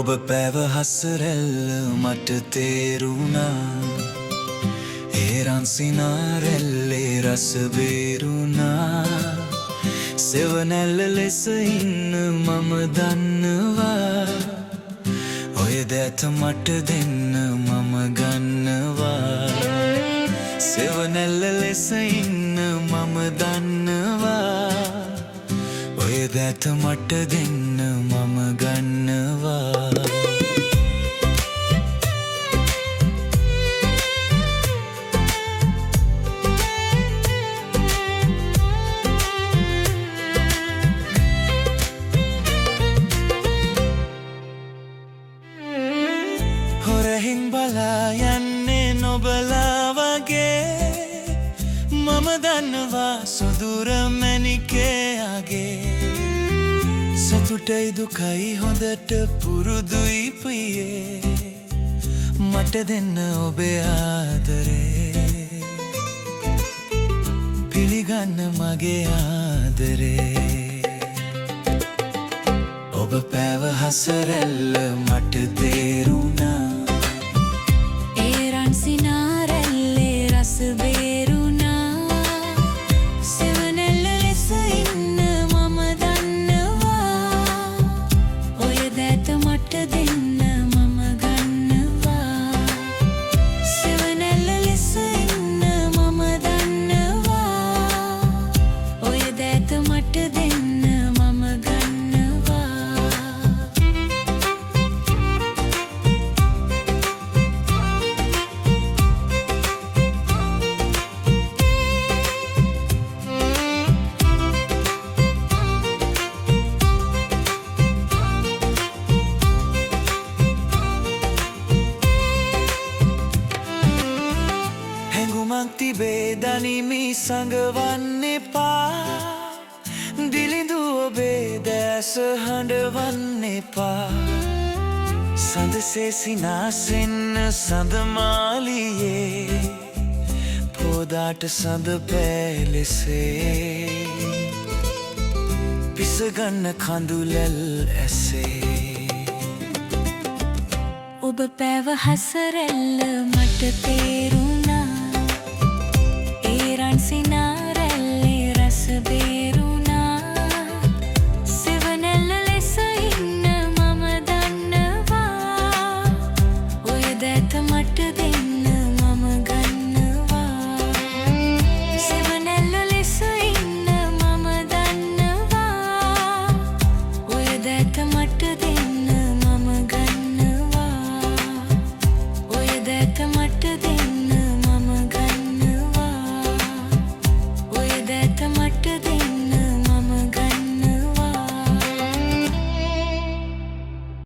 ඔබ පැව හසරැල්ල මට තේරුණා ඒ රන්සිනාරැල්ලේ රස බේරුණා සෙවනැල්ල ලෙස ඉන්න මම දන්නවා ඔය දැත මට දෙන්න මම ගන්නවා සෙවනැල්ල ලෙස ඉන්න මම දන්නවා ඔය දැත මට දෙන්න මම ගන්නවා හොරහින් බලා යන්නේ නොබලා වගේ මම දන්නවා සුදුර මැණිකයාගේ සතුටයි දුකයි හොඳට පුරුදුයි පියේ මට දෙන්න ඔබේ ආදරේ පිළිගන්න මගේ ආදරේ ඔබ පැව හසරැල්ල මට තේරුණා ඒ රන්සිනාරැල්ලේ රස බේරුණා සෙවනැල්ල ලෙස ඉන්න මම දන්නවා ඔය දැත මට දෙන්න මම ගන්නවා සෙවනැල්ල ලෙස ඉන්න මම දන්නවා ඔය දැත මට දෙන්න මම ගන්නවා හැඟුමක් තිබේ දනිමි සඟවන්න එපා දිලිඳු ඔබේ දැස හඬවන්න එපා සඳසේ සිනාසෙන්න සඳමාලියේ පෝදාට සඳ පෑලෙසේ පිසගන්න කඳුලැල් ඇසේ ඔබ පැව හසරැල්ල මට තේරුණා ඒ රන්සිනාරැල්ලේ රස බේරුණා